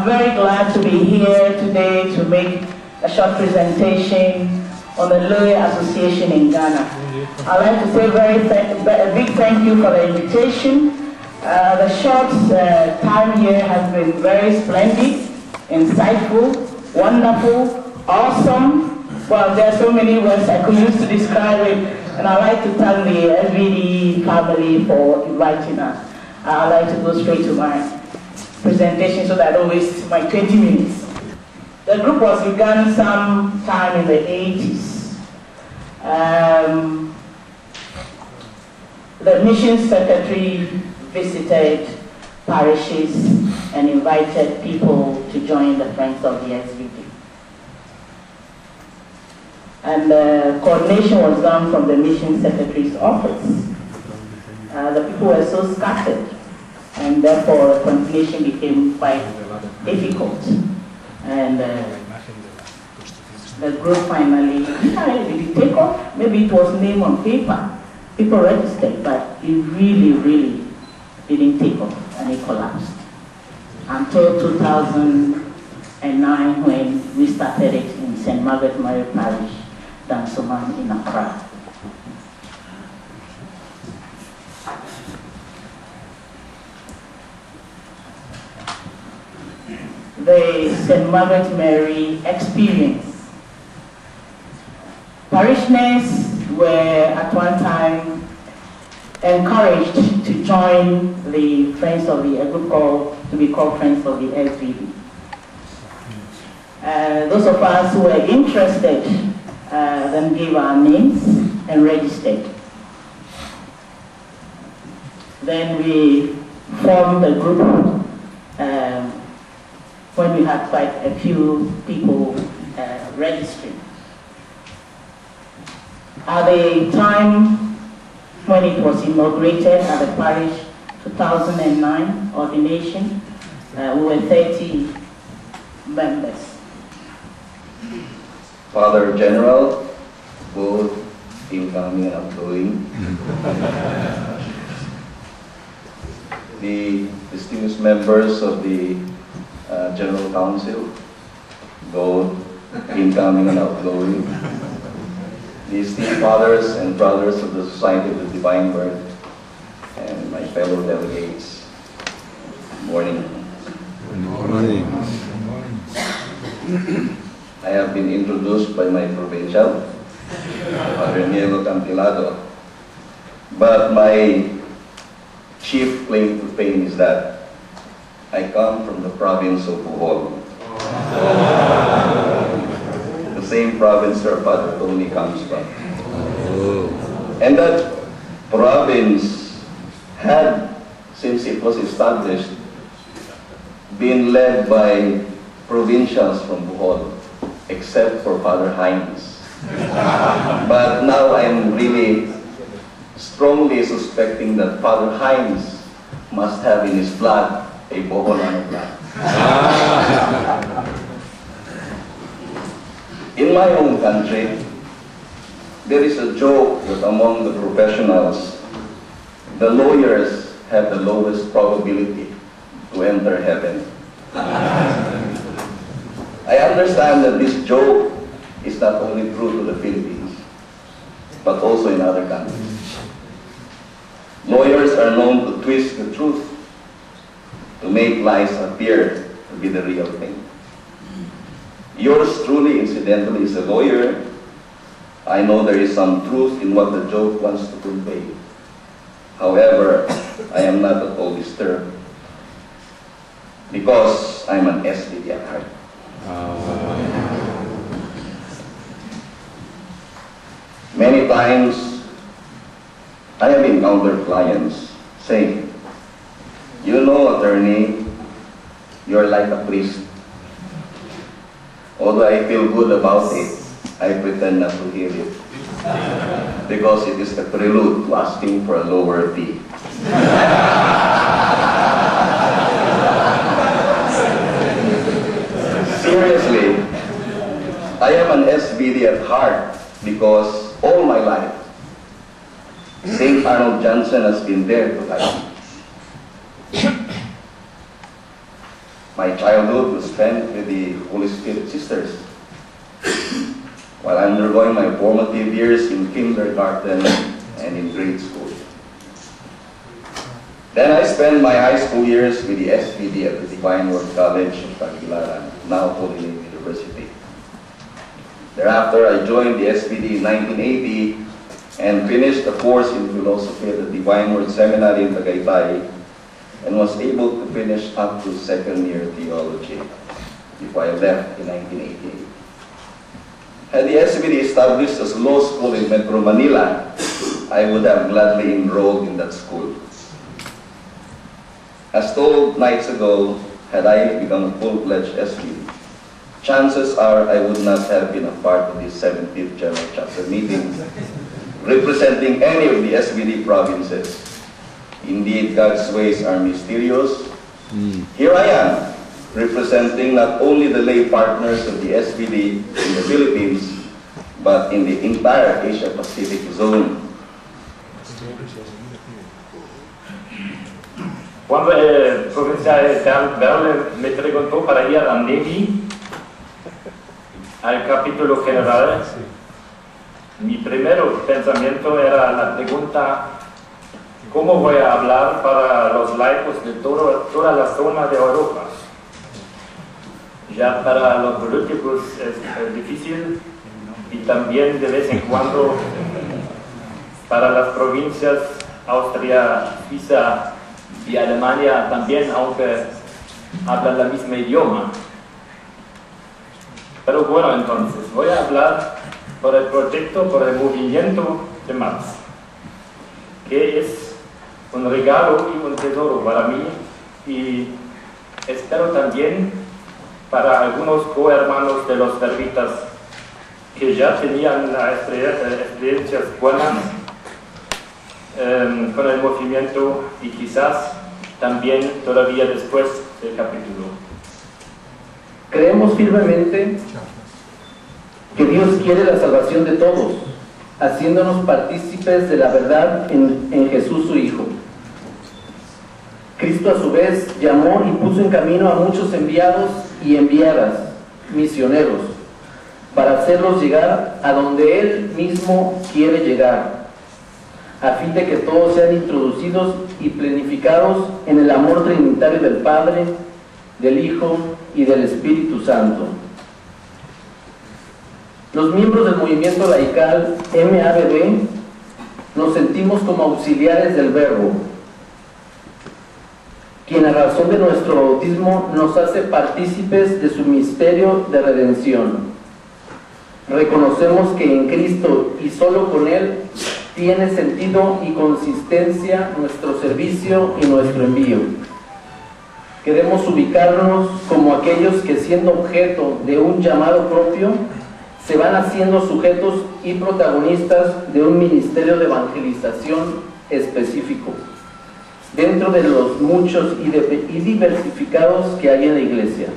very glad to be here today to make a short presentation on the Lawyer Association in Ghana. I'd like to say a big thank you for the invitation. The short time here has been very splendid, insightful, wonderful, awesome. Well, there are so many words I could use to describe it, and I'd like to thank the SVD family for inviting us. I'd like to go straight to my presentation so that I don't waste my 20 minutes. The group was begun sometime in the 80s. The mission secretary visited parishes and invited people to join the Friends of the SVD. And the coordination was done from the mission secretary's office. The people were so scattered, and therefore the coordination became quite difficult. And the group finally, did it take off? Maybe it was name on paper. People registered, but it really didn't take off, and it collapsed. Until 2009, when we started it in St. Margaret Mary Parish, Dansoman in Accra. The St. Margaret Mary experience. Parishioners were at one time encouraged to join the Friends of the, a group to be called Friends of the SVD. Those of us who were interested then gave our names and registered. Then we formed a group when we had quite a few people registering. At the time when it was inaugurated at the parish, 2009 ordination, we were 30 members. Father General, both incoming and outgoing, the distinguished members of the General Council, both incoming and outgoing, the esteemed fathers and brothers of the Society of the Divine Birth, and my fellow delegates. Good morning. Good morning. I have been introduced by my provincial, Father Niego Campilado, but my chief claim to fame is that I come from the province of Bohol. The same province where Father Tony comes from. And that province had, since it was established, been led by provincials from Bohol, except for Father Hines. But now I'm really strongly suspecting that Father Hines must have in his blood a Boholano blood. In my own country, there is a joke that among the professionals, the lawyers have the lowest probability to enter heaven. I understand that this joke is not only true to the Philippines, but also in other countries. Lawyers are known to twist the truth, to make lies appear to be the real thing. Yours truly, incidentally, is a lawyer. I know there is some truth in what the joke wants to convey. However, I am not at all disturbed, because I'm an SVD at heart. Many times, I have encountered clients saying, "You know, attorney, you're like a priest. Although I feel good about it, I pretend not to hear it, because it is the prelude to asking for a lower fee." Seriously, I am an SVD at heart because all my life, St. Arnold Johnson has been there to guide me. my childhood was spent with the Holy Spirit sisters, while undergoing my formative years in kindergarten and in grade school. Then I spent my high school years with the SPD at the Divine Word College of Tagbilaran, now Holy Name University. Thereafter, I joined the SPD in 1980 and finished a course in philosophy at the Divine Word Seminary in Tagaytay, and was able to finish up to second year theology before I left in 1988. Had the SPD established as law school in Metro Manila, I would have gladly enrolled in that school. As told nights ago, had I become a full-fledged SPD, chances are I would not have been a part of the 70th General Chapter meeting representing any of the SPD provinces. Indeed, God's ways are mysterious. Here I am, representing not only the lay partners of the SPD in the Philippines, but in the entire Asia-Pacific zone. Cuando el provincial Berle me preguntó para ir a Negi, al capítulo general, mi primer pensamiento era la pregunta: ¿cómo voy a hablar para los laicos de toda la zona de Europa? Ya para los políticos es difícil, y también de vez en cuando para las provincias Austria, Suiza y Alemania también, aunque hablan el mismo idioma. Pero bueno, entonces voy a hablar por el proyecto, por el movimiento de MAPS, que es un regalo y un tesoro para mí, y espero también para algunos cohermanos de los verbitas que ya tenían experiencias buenas con el movimiento, y quizás también todavía después del capítulo. Creemos firmemente que Dios quiere la salvación de todos, haciéndonos partícipes de la verdad en Jesús su Hijo. Cristo a su vez llamó y puso en camino a muchos enviados y enviadas, misioneros, para hacerlos llegar a donde Él mismo quiere llegar, a fin de que todos sean introducidos y plenificados en el amor trinitario del Padre, del Hijo y del Espíritu Santo. Los miembros del movimiento laical MABD nos sentimos como auxiliares del Verbo, quien a razón de nuestro bautismo nos hace partícipes de su misterio de redención. Reconocemos que en Cristo y solo con Él tiene sentido y consistencia nuestro servicio y nuestro envío. Queremos ubicarnos como aquellos que, siendo objeto de un llamado propio, se van haciendo sujetos y protagonistas de un ministerio de evangelización específico, dentro de los muchos y diversificados que hay en la Iglesia.